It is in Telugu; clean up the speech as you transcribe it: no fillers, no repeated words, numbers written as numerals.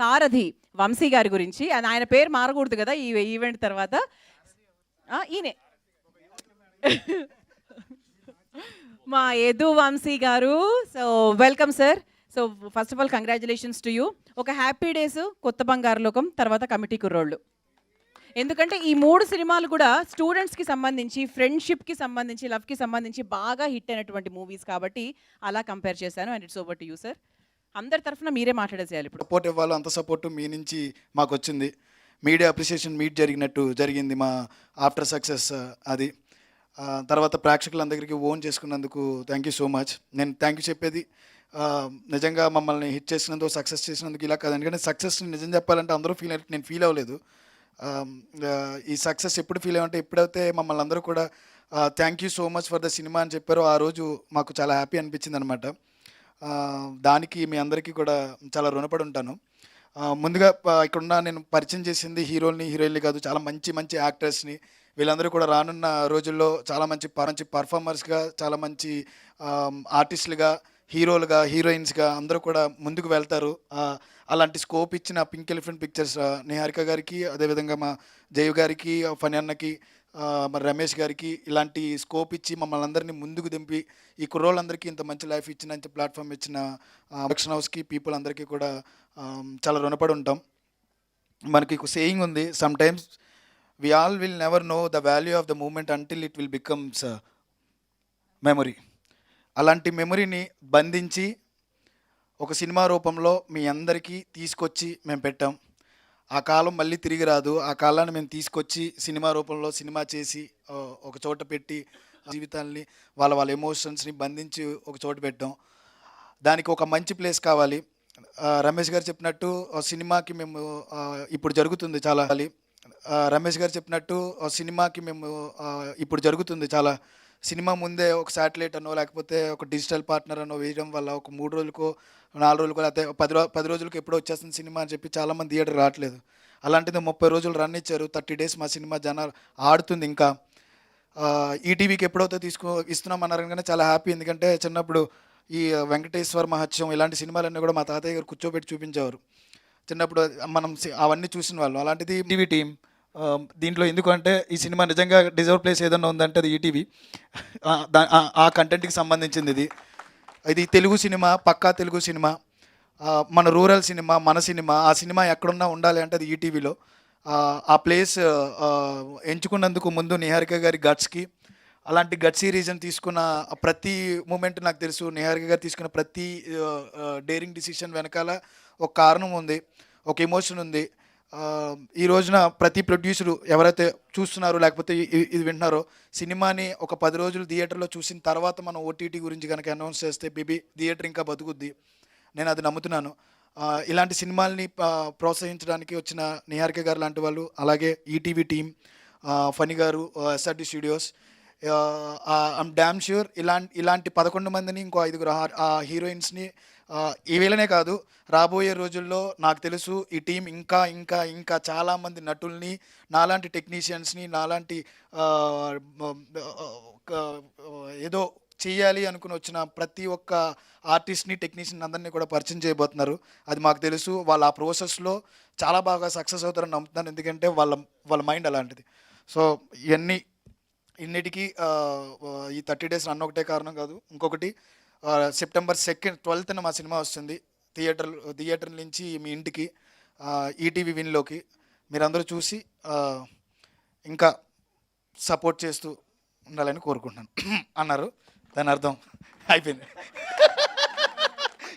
సారథి వంశీ గారి గురించి. ఆయన పేరు మారకూడదు కదా ఈ ఈవెంట్ తర్వాత. ఈయనే మా యదు వంశీ గారు. So welcome sir. So first of all congratulations to you. ఒక హ్యాపీ డేస్, కొత్త బంగారు లోకం, తర్వాత కమిటీ కుర్రోళ్ళు. ఎందుకంటే ఈ 3 సినిమాలు కూడా స్టూడెంట్స్కి సంబంధించి, ఫ్రెండ్షిప్కి సంబంధించి, లవ్కి సంబంధించి బాగా హిట్ అయినటువంటి మూవీస్ కాబట్టి అలా కంపేర్ చేశాను. And it's over to you sir. అందరి తరఫున మీరే మాట్లాడేసేయాలి ఇప్పుడు. సపోర్ట్ ఇవ్వాలో అంత సపోర్టు మీ నుంచి మాకు వచ్చింది. మీడియా అప్రిసియేషన్ మీట్ జరిగింది మా ఆఫ్టర్ సక్సెస్. అది తర్వాత ప్రేక్షకులందరికీ ఓన్ చేసుకున్నందుకు థ్యాంక్ యూ సో మచ్. నేను థ్యాంక్ యూ చెప్పేది నిజంగా మమ్మల్ని హిట్ చేసినందుకు, సక్సెస్ చేసినందుకు ఇలా కాదు. ఎందుకంటే సక్సెస్ నిజం చెప్పాలంటే అందరూ ఫీల్ అయ్యారు, నేను ఫీల్ అవ్వలేదు. ఈ సక్సెస్ ఎప్పుడు ఫీల్ అయ్యామంటే ఎప్పుడైతే మమ్మల్ని అందరూ కూడా thank you so much for the cinema అని చెప్పారో ఆ రోజు మాకు చాలా హ్యాపీ అనిపించింది అనమాట. దానికి మీ అందరికీ కూడా చాలా రుణపడి ఉంటాను. ముందుగా ఇక్కడున్న నేను పరిచయం చేసింది హీరోయిన్లు కాదు, చాలా మంచి మంచి యాక్టర్స్ని. వీళ్ళందరూ కూడా రానున్న రోజుల్లో చాలా మంచి పర్ఫార్మర్స్గా, చాలా మంచి ఆర్టిస్టులుగా, హీరోలుగా, హీరోయిన్స్గా అందరూ కూడా ముందుకు వెళ్తారు. అలాంటి స్కోప్ ఇచ్చిన పింక్ ఎలిఫెంట్ పిక్చర్స్ నిహారిక గారికి, అదేవిధంగా మా జయు గారికి, ఫణి అన్నకి, మరి రమేష్ గారికి ఇలాంటి స్కోప్ ఇచ్చి మమ్మల్ని అందరినీ ముందుకు దింపి ఈ కుర్రోళ్ళందరికీ ఇంత మంచి లైఫ్ ఇచ్చిన, ఇంత ప్లాట్ఫామ్ ఇచ్చిన ప్రొడక్షన్ హౌస్కి, పీపుల్ అందరికీ కూడా చాలా రుణపడి ఉంటాం. మనకి ఒక సేయింగ్ ఉంది, some times we all will never know the value of the moment until it will becomes a memory. అలాంటి మెమరీని బంధించి ఒక సినిమా రూపంలో మీ అందరికీ తీసుకొచ్చి మేము పెట్టాం. ఆ కాలం మళ్ళీ తిరిగి రాదు. ఆ కాలాన్ని మేము తీసుకొచ్చి సినిమా రూపంలో సినిమా చేసి ఒక చోట పెట్టి జీవితాల్ని, వాళ్ళ ఎమోషన్స్ని బంధించి ఒక చోట పెట్టాం. దానికి ఒక మంచి ప్లేస్ కావాలి. రమేష్ గారు చెప్పినట్టు సినిమాకి మేము ఇప్పుడు జరుగుతుంది చాలా రమేష్ గారు చెప్పినట్టు సినిమాకి మేము ఇప్పుడు జరుగుతుంది చాలా. సినిమా ముందే ఒక శాటిలైట్ అనో లేకపోతే ఒక డిజిటల్ పార్ట్నర్ అనో వేయడం వల్ల ఒక 3 రోజులకో 4 రోజులకో లేకపోతే 10 రోజులకో ఎప్పుడో వచ్చేస్తుంది సినిమా అని చెప్పి చాలామంది థియేటర్ రావట్లేదు. అలాంటిది 30 రోజులు రన్ ఇచ్చారు. 30 days మా సినిమా జనాలు ఆడుతుంది. ఇంకా ఈటీవీకి ఎప్పుడైతే ఇస్తున్నామన్నారు కానీ చాలా హ్యాపీ. ఎందుకంటే చిన్నప్పుడు ఈ వెంకటేశ్వర మహత్యం ఇలాంటి సినిమాలన్నీ కూడా మా తాతయ్య గారు కూర్చోబెట్టి చూపించేవారు. చిన్నప్పుడు మనం అవన్నీ చూసిన వాళ్ళు. అలాంటిది ఈటీవీ టీం దీంట్లో ఎందుకంటే ఈ సినిమా నిజంగా డిజర్వ్ ప్లేస్ ఏదన్నా ఉందంటే అది ఈటీవీ. ఆ కంటెంట్కి సంబంధించింది ఇది తెలుగు సినిమా, పక్కా తెలుగు సినిమా, మన రూరల్ సినిమా, మన సినిమా. ఆ సినిమా ఎక్కడున్నా ఉండాలి అంటే అది ఈటీవీలో. ఆ ప్లేస్ ఎంచుకున్నందుకు ముందు నిహారిక గారి గట్స్కి, అలాంటి గట్సీ రీజన్ తీసుకున్న ప్రతి మూమెంట్ నాకు తెలుసు. నిహారిక గారు తీసుకున్న ప్రతి డేరింగ్ డిసిషన్ వెనకాల ఒక కారణం ఉంది, ఒక ఎమోషన్ ఉంది. ఈ రోజున ప్రతి ప్రొడ్యూసరు ఎవరైతే చూస్తున్నారో లేకపోతే ఇది వింటున్నారో, సినిమాని ఒక 10 రోజులు థియేటర్లో చూసిన తర్వాత మనం ఓటీటీ గురించి కనుక అనౌన్స్ చేస్తే బేబీ థియేటర్ ఇంకా బతుకుద్ది. నేను అది నమ్ముతున్నాను. ఇలాంటి సినిమాల్ని ప్రోత్సహించడానికి వచ్చిన నిహారిక గారు లాంటి వాళ్ళు, అలాగే ఈటీవీ టీం, ఫణి గారు, SRT studios, I'm damn sure ఇలాంటి 11 మందిని, ఇంకో 5 హీరోయిన్స్ని ఈ వేళనే కాదు రాబోయే రోజుల్లో నాకు తెలుసు ఈ టీం ఇంకా ఇంకా ఇంకా చాలామంది నటుల్ని, నాలాంటి టెక్నీషియన్స్ని, నాలాంటి ఏదో చేయాలి అనుకుని వచ్చిన ప్రతి ఒక్క ఆర్టిస్ట్ని, టెక్నీషియన్ అందరినీ కూడా పరిచయం చేయబోతున్నారు. అది మాకు తెలుసు. వాళ్ళు ఆ ప్రాసెస్లో చాలా బాగా సక్సెస్ అవుతారని నమ్ముతున్నాను. ఎందుకంటే వాళ్ళ మైండ్ అలాంటిది. సో ఇన్నిటికీ ఈ 30 days రన్ ఒకటే కారణం కాదు. ఇంకొకటి September 2nd 12th మా సినిమా వస్తుంది థియేటర్ నుంచి మీ ఇంటికి, ఈటీవీ విన్లోకి. మీరందరూ చూసి ఇంకా సపోర్ట్ చేస్తూ ఉండాలని కోరుకుంటున్నాను. అన్నారు, దాని అర్థం అయిపోయింది.